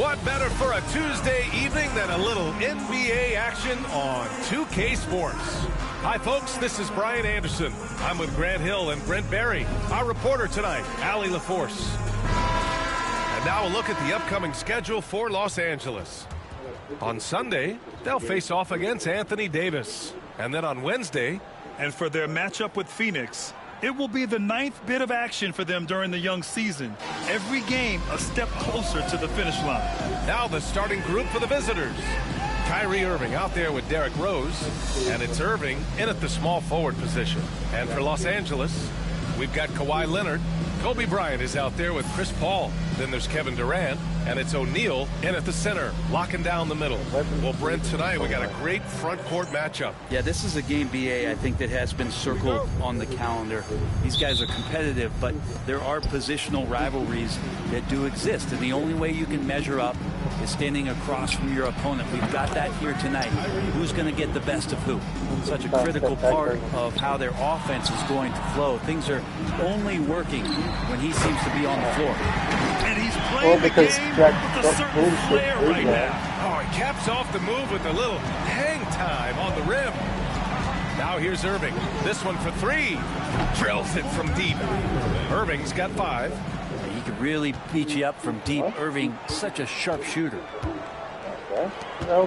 What better for a Tuesday evening than a little NBA action on 2K Sports? Hi, folks. This is Brian Anderson. I'm with Grant Hill and Brent Berry. Our reporter tonight, Allie LaForce. And now a look at the upcoming schedule for Los Angeles. On Sunday, they'll face off against Anthony Davis. And then on Wednesday, and for their matchup with Phoenix, it will be the 9th bit of action for them during the young season. Every game a step closer to the finish line. Now the starting group for the visitors. Kyrie Irving out there with Derrick Rose, and it's Irving in at the small forward position. And for Los Angeles, we've got Kawhi Leonard. Kobe Bryant is out there with Chris Paul. Then there's Kevin Durant, and it's O'Neal in at the center, locking down the middle. Well, Brent, tonight we got a great front court matchup. Yeah, this is a game, BA, I think that has been circled on the calendar. These guys are competitive, but there are positional rivalries that do exist, and the only way you can measure up is standing across from your opponent. We've got that here tonight. Who's going to get the best of who? Such a critical part of how their offense is going to flow. Things are only working when he seems to be on the floor. And he's playing the game with a certain flair right now. Oh, he caps off the move with a little hang time on the rim. Now here's Irving. This one for three. Drills it from deep. Irving's got 5. He could really beat you up from deep. Irving, such a sharp shooter.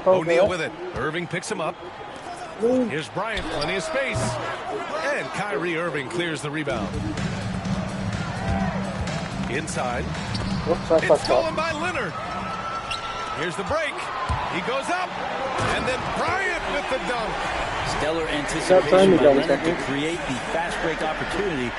O'Neal with it. Irving picks him up. Here's Bryant, plenty of space. And Kyrie Irving clears the rebound. Inside. It's stolen by Leonard. Here's the break. He goes up. And then Bryant with the dunk. Stellar anticipation by Leonard to create the fast break opportunity.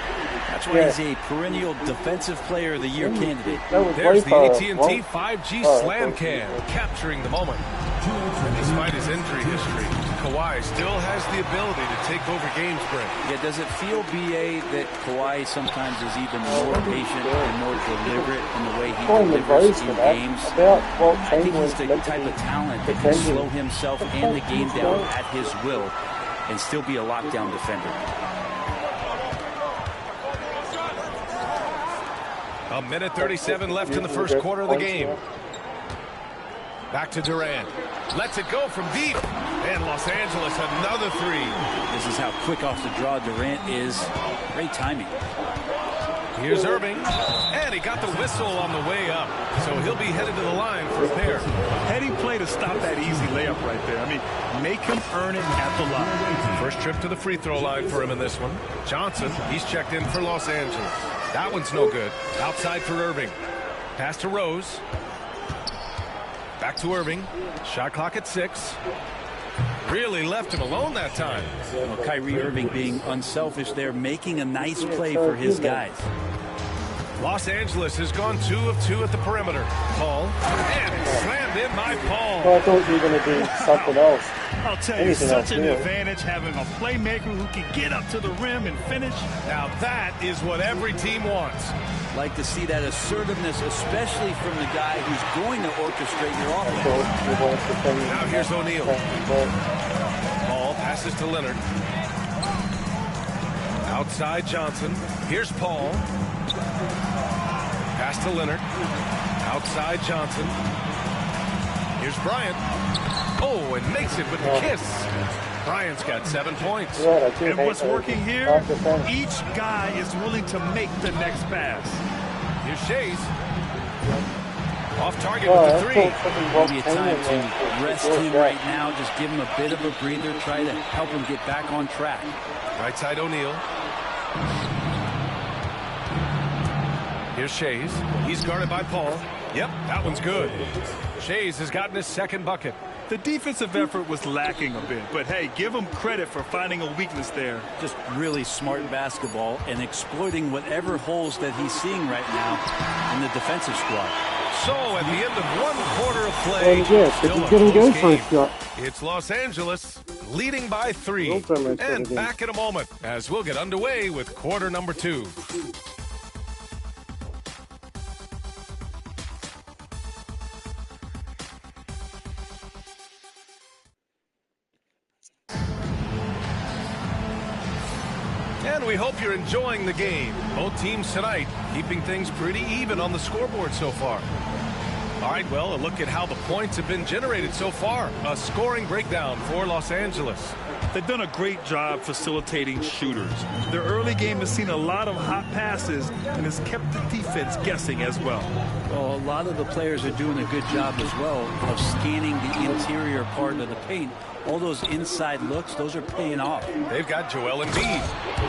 That's why he's a perennial Defensive Player of the Year candidate. There's the AT&T 5G Slam Cam, capturing the moment. And despite his injury history, Kawhi still has the ability to take over games, Brent. Yeah, does it feel, BA, that Kawhi sometimes is even more patient and more deliberate in the way he delivers in games? I think he's the type of talent that can slow himself and the game down at his will and still be a lockdown defender. A minute 37 left in the first quarter of the game. Back to Durant. Lets it go from deep. And Los Angeles another 3. This is how quick off the draw Durant is. Great timing. Here's Irving. And he got the whistle on the way up. So he'll be headed to the line for a pair. Heading play to stop that easy layup right there. I mean, make him earn it at the line. First trip to the free throw line for him in this one. Johnson, he's checked in for Los Angeles. That one's no good. Outside for Irving. Pass to Rose. Back to Irving. Shot clock at 6. Really left him alone that time. Well, Kyrie Irving being unselfish there, making a nice play for his guys. Los Angeles has gone 2 of 2 at the perimeter. Paul. And slammed in by Paul. Well, I thought you were going to do something else. I'll tell you, such an advantage having a playmaker who can get up to the rim and finish. Now that is what every team wants. Like to see that assertiveness, especially from the guy who's going to orchestrate your offense. Now here's O'Neal. Paul passes to Leonard. Outside Johnson. Here's Paul. Pass to Leonard. Outside Johnson. Here's Bryant. Oh, and makes it with the kiss. Bryant's got 7 points. And what's working here, each guy is willing to make the next pass. Here's Shays. Off target with the 3. Maybe a time to rest him right now. Just give him a bit of a breather. Try to help him get back on track. Right side O'Neal. Here's Shays. He's guarded by Paul. Yep, that one's good. Shays has gotten his second bucket. The defensive effort was lacking a bit, but hey, give him credit for finding a weakness there. Just really smart basketball and exploiting whatever holes that he's seeing right now in the defensive squad. So at the end of 1 quarter of play, still a close game. It's Los Angeles leading by 3. And back in a moment as we'll get underway with quarter number 2. And we hope you're enjoying the game. Both teams tonight keeping things pretty even on the scoreboard so far. All right, well, a look at how the points have been generated so far. A scoring breakdown for Los Angeles. They've done a great job facilitating shooters. Their early game has seen a lot of hot passes and has kept the defense guessing as well. Well, a lot of the players are doing a good job as well of scanning the interior part of the paint. All those inside looks, those are paying off. They've got Joel Embiid,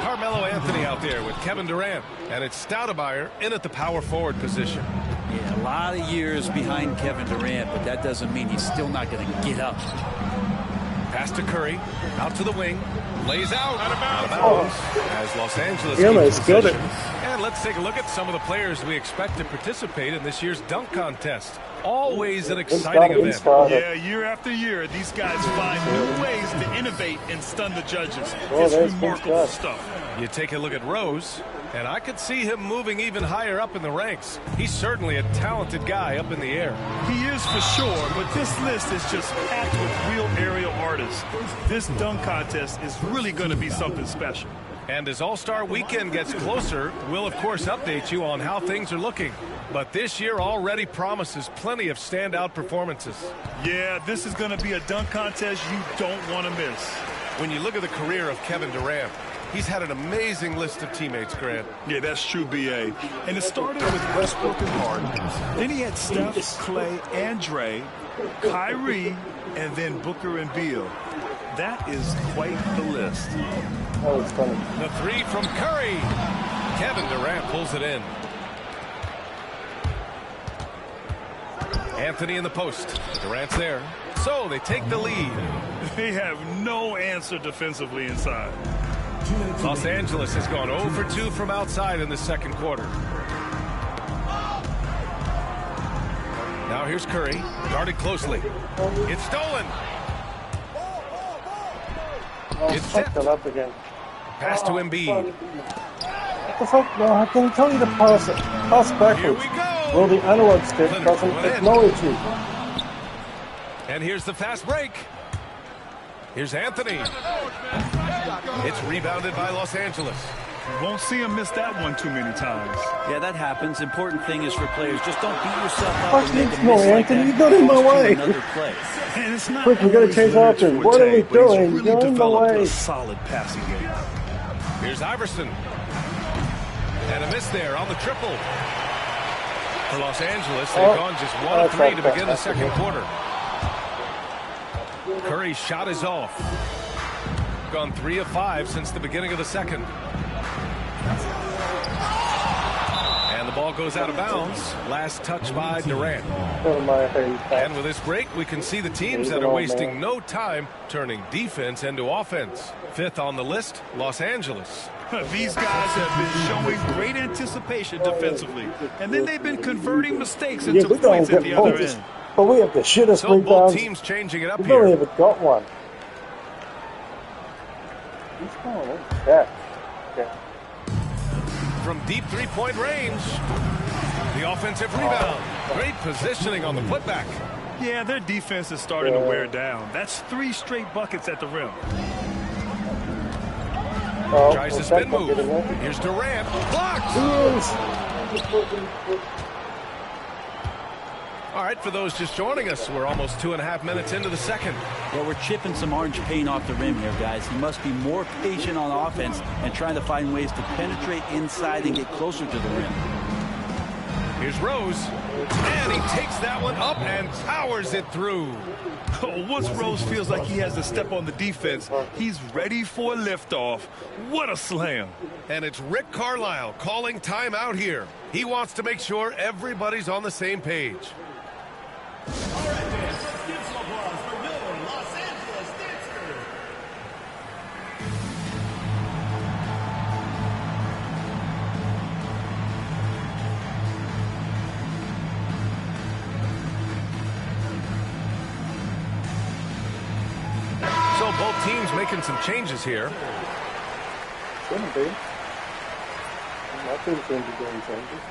Carmelo Anthony out there with Kevin Durant, and it's Stoudemire in at the power forward position. Yeah, a lot of years behind Kevin Durant, but that doesn't mean he's still not going to get up. Pass to Curry, out to the wing, lays out, out of bounds, as Los Angeles almost got it. And let's take a look at some of the players we expect to participate in this year's dunk contest. Always an exciting event. Yeah, year after year, these guys find new ways to innovate and stun the judges. It's remarkable stuff. You take a look at Rose, and I could see him moving even higher up in the ranks. He's certainly a talented guy up in the air. He is for sure, but this list is just packed with real aerial artists. This dunk contest is really going to be something special. And as All-Star Weekend gets closer, we'll of course update you on how things are looking. But this year already promises plenty of standout performances. Yeah, this is going to be a dunk contest you don't want to miss. When you look at the career of Kevin Durant, he's had an amazing list of teammates, Grant. Yeah, that's true, B.A. And it started with Westbrook and Harden. Then he had Steph, Clay, and Dre, Kyrie, and then Booker and Beal. That is quite the list. That was funny. The three from Curry. Kevin Durant pulls it in. Anthony in the post. Durant's there. So they take the lead. They have no answer defensively inside. Los Angeles has gone 0 for 2 from outside in the second quarter. Now here's Curry, guarded closely. It's stolen. It's tipped. Up again. Pass to Embiid. What the fuck? No, I can tell you to pass it. Pass backwards. Here we go. Well, the analog stick doesn't acknowledge you. And here's the fast break. Here's Anthony. It's rebounded by Los Angeles. Won't see him miss that one too many times. Yeah, that happens. Important thing is for players, just don't beat yourself up. Fuck you, no, Anthony, you got in my way. And it's not Quick, we gotta change options. What are we doing? Really You're in the way. a solid passing game. Here's Iverson. And a miss there on the triple. For Los Angeles, they've gone just 1 of 3 to begin the second quarter. Curry's shot is off. Gone 3 of 5 since the beginning of the second. And the ball goes out of bounds. Last touch by Durant. And with this break, we can see the teams that are wasting no time turning defense into offense. 5th on the list, Los Angeles. These guys have been showing great anticipation defensively, and then they've been converting mistakes into points at the other end. But we have the shittest So rebounds. both teams changing it up We've only here. ever got one. He's going in. Yeah. Okay. From deep three-point range. The offensive rebound. Great positioning on the putback. Yeah, their defense is starting to wear down. That's 3 straight buckets at the rim. Tries to spin move. Here's Durant. Blocked. All right, for those just joining us, we're almost 2.5 minutes into the second. Well, we're chipping some orange paint off the rim here, guys. He must be more patient on offense and trying to find ways to penetrate inside and get closer to the rim. Here's Rose. And he takes that one up and powers it through. Once Rose feels like he has to step on the defense, he's ready for a liftoff. What a slam. And it's Rick Carlisle calling timeout here. He wants to make sure everybody's on the same page. All right, fans, let's give some applause for your Los Angeles Dancer. So both teams making some changes here. Shouldn't be. My team shouldn't be doing changes.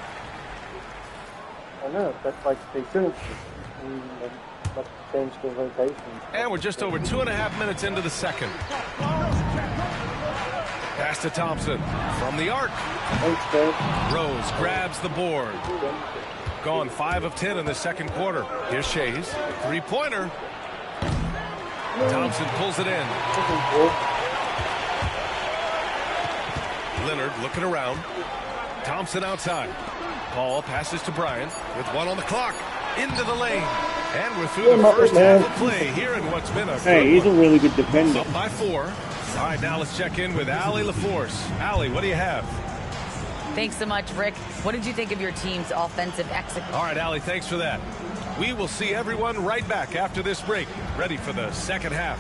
I know, that's like they shouldn't change the rotations. And we're just over 2.5 minutes into the second. Pass to Thompson from the arc. Thanks, Dave. Rose grabs the board. Gone 5 of 10 in the second quarter. Here's Shays. Three-pointer. Thompson pulls it in. Leonard looking around. Thompson outside. Paul passes to Bryant with 1 on the clock. Into the lane. And we're through the first half of play here in what's been a Hey, he's a really good defender. up by 4. All right, now let's check in with Allie LaForce. Allie, what do you have? Thanks so much, Rick. What did you think of your team's offensive execution? All right, Allie, thanks for that. We will see everyone right back after this break. Ready for the second half.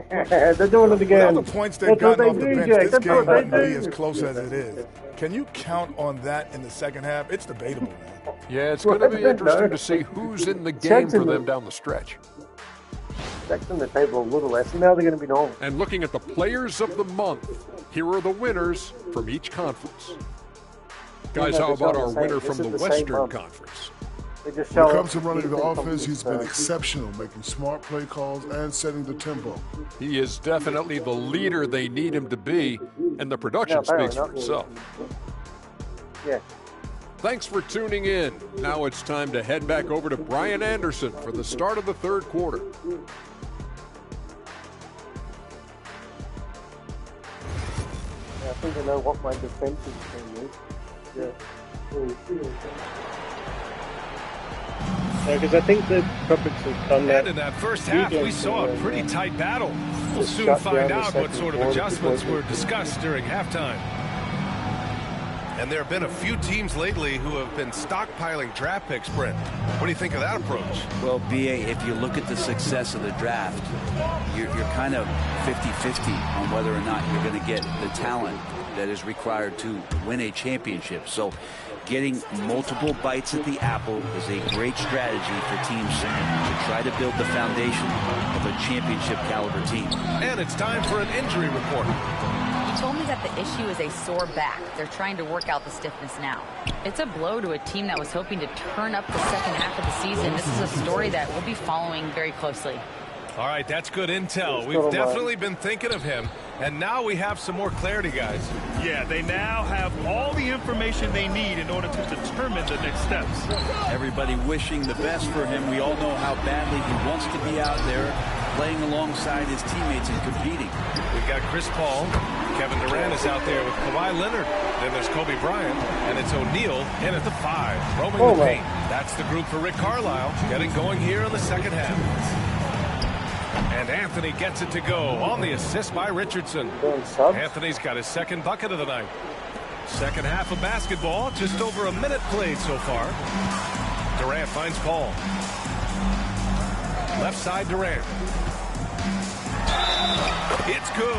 They're doing it again. With all the points they've That's what gotten off they the do, bench, Jake. this That's game what they wouldn't be do. as close as it is. Can you count on that in the second half? It's debatable, man. Yeah, it's going to be interesting to see who's in the game for them down the stretch. Checking the table a little less. Now they're going to be normal. And looking at the players of the month, here are the winners from each conference. Guys, how about our winner from the Western Conference? When it comes to running the offense, he's been exceptional, making smart play calls and setting the tempo. He is definitely the leader they need him to be, and the production speaks for itself. Yeah. Thanks for tuning in. Now it's time to head back over to Brian Anderson for the start of the third quarter. I think I know what my defensive thing is. Yeah. Because I think the Tropics have done that. And in that first half, we saw a pretty tight battle. We'll soon find out what sort of adjustments were discussed during halftime. And there have been a few teams lately who have been stockpiling draft picks, Brent. What do you think of that approach? Well, B.A., if you look at the success of the draft, you're kind of 50-50 on whether or not you're going to get the talent that is required to win a championship. So getting multiple bites at the apple is a great strategy for teams to try to build the foundation of a championship caliber team. And it's time for an injury report. He told me that the issue is a sore back. They're trying to work out the stiffness now. It's a blow to a team that was hoping to turn up the second half of the season. This is a story that we'll be following very closely. All right, that's good intel. We've definitely been thinking of him, and now we have some more clarity, guys. Yeah, they now have all the information they need in order to determine the next steps. Everybody wishing the best for him. We all know how badly he wants to be out there playing alongside his teammates and competing. We've got Chris Paul. Kevin Durant is out there with Kawhi Leonard. Then there's Kobe Bryant, and it's O'Neal in at the 5, roaming the paint. That's the group for Rick Carlisle, getting going here in the second half. And Anthony gets it to go on the assist by Richardson. Anthony's got his second bucket of the night. Second half of basketball, just over a minute played so far. Durant finds Paul. Left side Durant. It's good.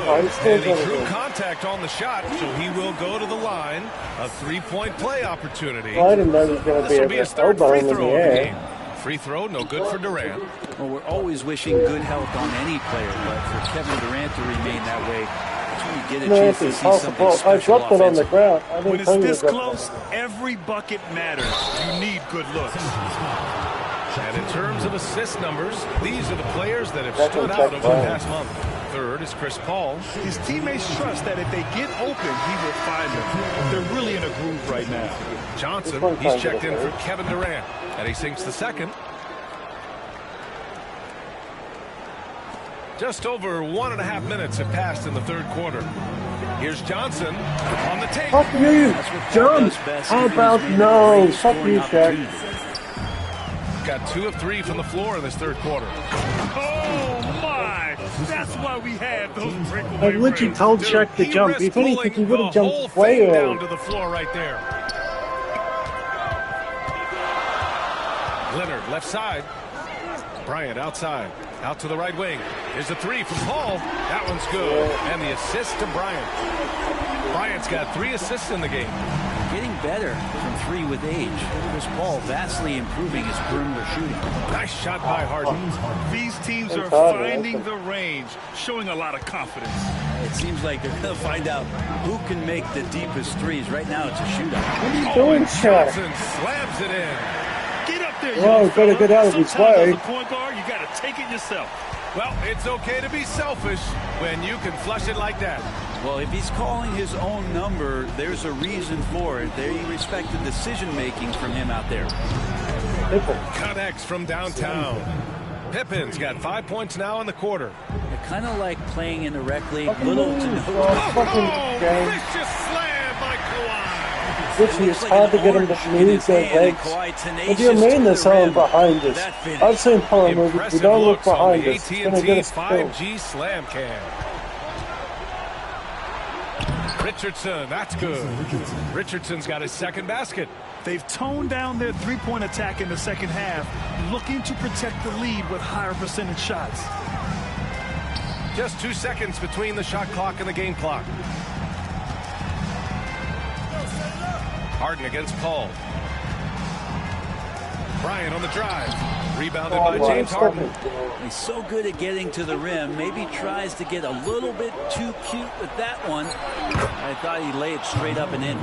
And he drew contact on the shot, so he will go to the line. A three-point play opportunity. I didn't know there was going to be This will be his third elbow free in the throw of the air. game. Free throw, no good for Durant. Well, we're always wishing good health on any player, but for Kevin Durant to remain that way, that's when you get a chance to see something I special dropped it on the offensively. ground. When it's this close, every bucket matters. You need good looks. And in terms of assist numbers, these are the players that have stood out over the past month. Third is Chris Paul. His teammates trust that if they get open, he will find them. They're really in a groove right now. Johnson, he's checked in for Kevin Durant, and he sinks the second. Just over 1.5 minutes have passed in the third quarter. Here's Johnson on the tape. Fuck you, John. How about no? Fuck you, Shaq. Got 2 of 3 from the floor in this third quarter. Oh, my! That's why we have those breakaway I literally rates. told Shaq to jump. If anything, he would have jumped way down early. to the floor right there. Leonard left side. Bryant outside. Out to the right wing. Here's a 3 from Paul. That one's good. And the assist to Bryant. Bryant's got 3 assists in the game. Getting better from 3 with age. Chris Paul vastly improving his perimeter shooting. Nice shot by Harden. These teams are finding the range, showing a lot of confidence. It seems like they're going to find out who can make the deepest threes. Right now, it's a shootout. What are you doing, Shaq? Johnson slams it in. Get up there, Whoa, young better fella. get out of his Sometimes way. as a point guard, you got to take it yourself. Well, it's okay to be selfish when you can flush it like that. Well, if he's calling his own number, there's a reason for it. They respect the decision-making from him out there. Connects from downtown. Pippin's got 5 points now in the quarter. They're kind of like playing in the rec league. Little to no. Vicious slam by Kawhi. It's hard to get him to move their legs. What do you mean there's someone behind us? I've seen horror movies. We don't look behind us. It's going to get us killed. 5G slam cam. Richardson, that's good. Richardson's got his second basket. They've toned down their three-point attack in the second half, looking to protect the lead with higher percentage shots. Just 2 seconds between the shot clock and the game clock. Harden against Paul. Bryant on the drive. Rebounded by James Harden. He's so good at getting to the rim. Maybe tries to get a little bit too cute with that one. I thought he'd lay it straight up and in.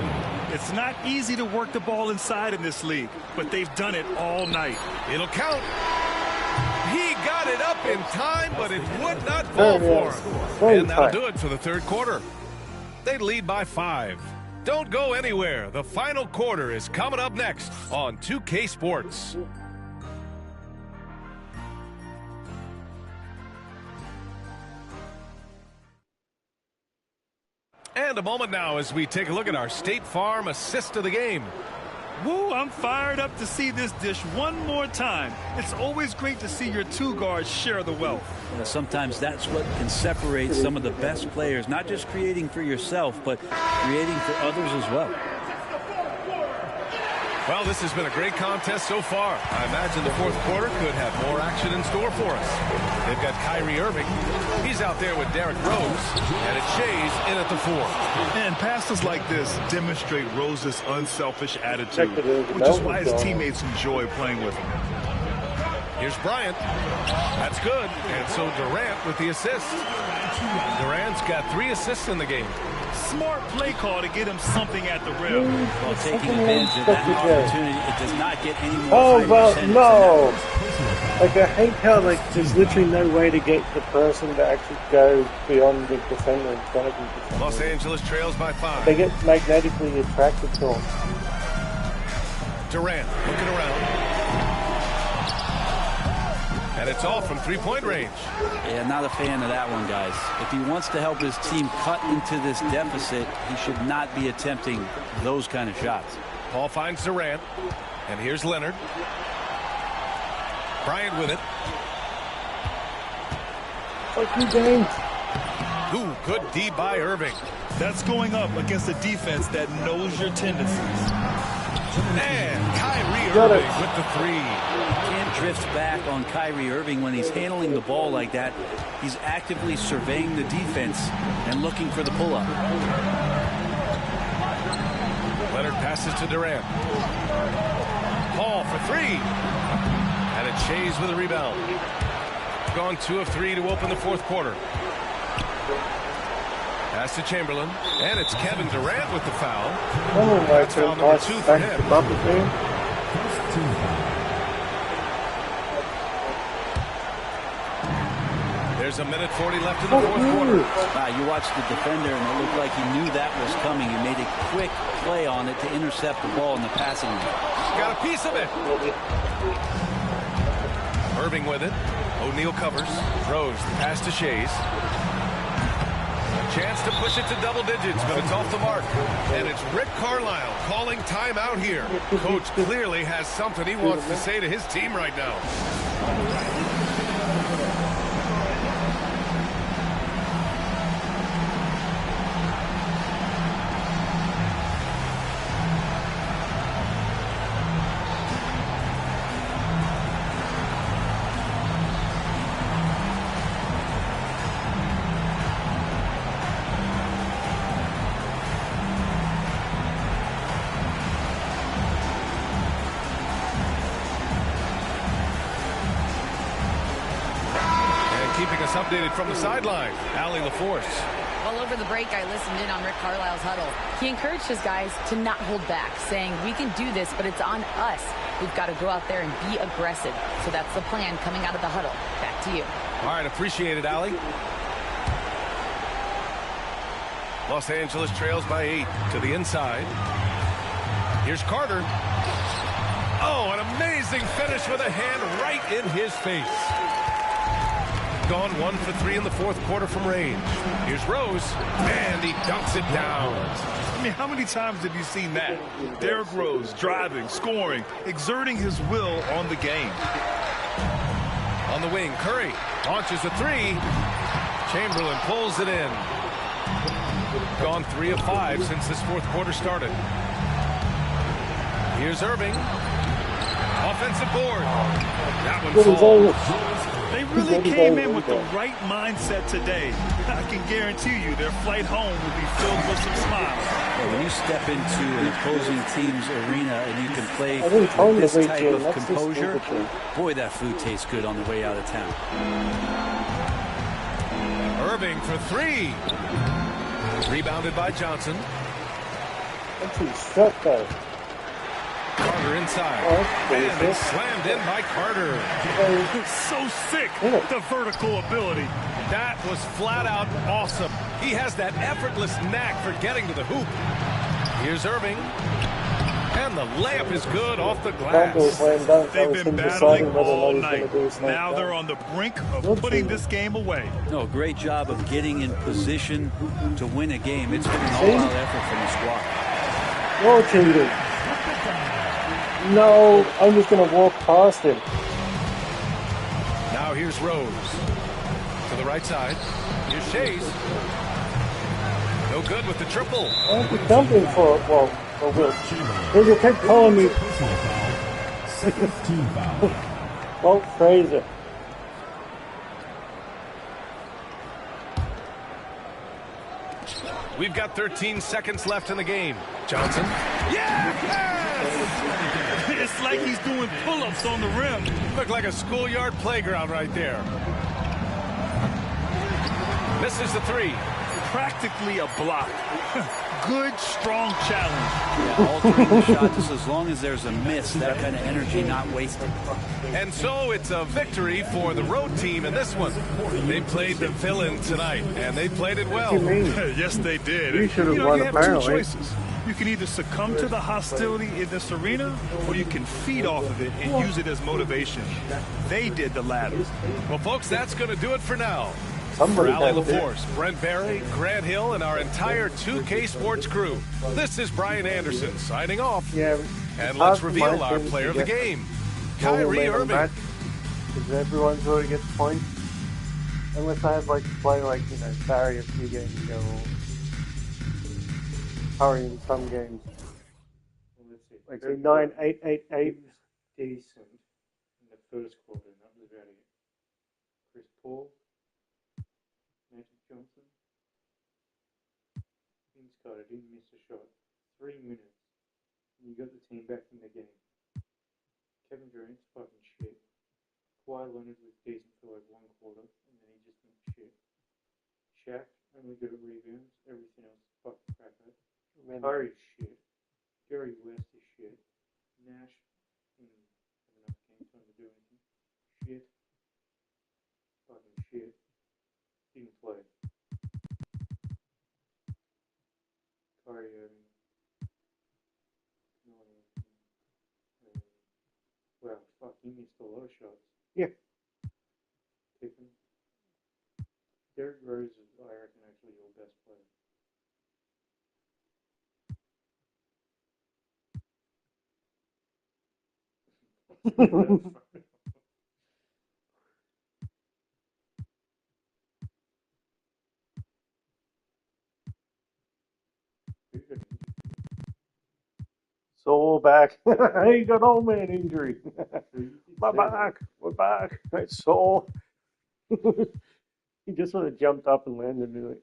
It's not easy to work the ball inside in this league, but they've done it all night. It'll count. He got it up in time, but it would not fall for him. And that'll do it for the third quarter. They lead by 5. Don't go anywhere. The final quarter is coming up next on 2K Sports. And a moment now as we take a look at our State Farm assist of the game. Woo, I'm fired up to see this dish one more time. It's always great to see your two guards share the wealth. Sometimes that's what can separate some of the best players, not just creating for yourself, but creating for others as well. Well, this has been a great contest so far. I imagine the fourth quarter could have more action in store for us. They've got Kyrie Irving. He's out there with Derrick Rose, and it's Shays in at the 4. And passes like this demonstrate Rose's unselfish attitude, which is why his teammates enjoy playing with him. Here's Bryant. That's good. And so Durant with the assist. Durant's got 3 assists in the game. Smart play call to get him something at the rim. While taking advantage of that opportunity, it does not get any more. Oh, well, no. Like, I hate how, like, there's literally no way to get the person to actually go beyond the defender in front of you. Los Angeles trails by 5. They get magnetically attracted to him. Durant looking around. And it's all from three-point range. Yeah, not a fan of that one, guys. If he wants to help his team cut into this deficit, he should not be attempting those kind of shots. Paul finds Durant. And here's Leonard. Bryant with it. Fuck you, James. Ooh, good D by Irving. That's going up against a defense that knows your tendencies. And Kyrie Irving with the 3. Can't drift back on Kyrie Irving when he's handling the ball like that. He's actively surveying the defense and looking for the pull-up. Leonard passes to Durant. Paul for 3. And it's Shays with a rebound. Gone 2 of 3 to open the fourth quarter. Pass to Chamberlain. And it's Kevin Durant with the foul. That's foul number 2 for him. There's a minute 40 left in the fourth quarter. You watched the defender, and it looked like he knew that was coming. He made a quick play on it to intercept the ball in the passing lane. Got a piece of it. Irving with it. O'Neal covers. Rose, the pass to Shays. Chance to push it to double digits, but it's off the mark. And it's Rick Carlisle calling timeout here. Coach clearly has something he wants to say to his team right now. Keeping us updated from the sideline, Allie LaForce. Well, over the break, I listened in on Rick Carlisle's huddle. He encouraged his guys to not hold back, saying, we can do this, but it's on us. We've got to go out there and be aggressive. So that's the plan coming out of the huddle. Back to you. All right, appreciate it, Allie. Los Angeles trails by 8 to the inside. Here's Carter. Oh, an amazing finish with a hand right in his face. Gone 1 for 3 in the fourth quarter from range. Here's Rose, and he dunks it down. I mean, how many times have you seen that? Derrick Rose driving, scoring, exerting his will on the game. On the wing, Curry launches a 3. Chamberlain pulls it in. Gone 3 of 5 since this fourth quarter started. Here's Irving. Offensive board. That one falls. They really came in with the right mindset today. I can guarantee you their flight home will be filled with some smiles. Well, when you step into an opposing team's arena and you can play with this type of composure, boy, that food tastes good on the way out of town. Irving for 3. Rebounded by Johnson. That's his shot, though. Carter inside. And it's slammed in by Carter. So sick, the vertical ability. That was flat out awesome. He has that effortless knack for getting to the hoop. Here's Irving. And the layup is good off the glass. They've been battling all night. Now they're on the brink of putting this game away. No, great job of getting in position to win a game. It's been an all-out effort from the squad. You're cheating. No, I'm just going to walk past him. Now here's Rose. To the right side. Here's Shays. No good with the triple. I'll be jumping for it. Well, Will keep calling me. Well, Fraser. We've got 13 seconds left in the game. Johnson. Yes! It's like he's doing pull-ups on the rim. Looked like a schoolyard playground right there. Misses the 3. Practically a block. Good, strong challenge. Yeah, altering the shot just as long as there's a miss, that kind of energy not wasted. And so it's a victory for the road team in this one. They played the villain tonight, and they played it well. Yes, they did. You should have you won, have apparently. two choices. You can either succumb to the hostility in this arena, or you can feed off of it and use it as motivation. They did the latter. Well, folks, that's going to do it for now. Somebody For Ali has it. LaForce, Brent Barry, Grant Hill, and our entire 2K Sports crew, this is Brian Anderson signing off. Yeah. And let's reveal our player of the game, Kyrie Irving. Because everyone's going to get points. Unless I had like to play like, you know, Barry a few games ago or Curry in some games. Like say 9-8-8-8. Decent in the first quarter, that was about it. Chris Paul, Magic Johnson, Vince Carter didn't miss a shot. 3 minutes, and you got the team back in the game. Kevin Durant's fucking shit. Kawhi Leonard was decent for like 1 quarter, and then he just went shit. Shaq only good at rebounds, everything else is fucking crap out. Curry's shit. Jerry West is shit. Nash didn't have enough game time to do anything. Shit. Fucking shit. Didn't play. Curry Irving. No anything. Well, fuck, he missed a lot of shots. Yeah. Pippen. Derrick Rose is, I reckon, actually your best player. It's all back. He got old man injury. My back. We're back. It's sore. He just sort of jumped up and landed in it.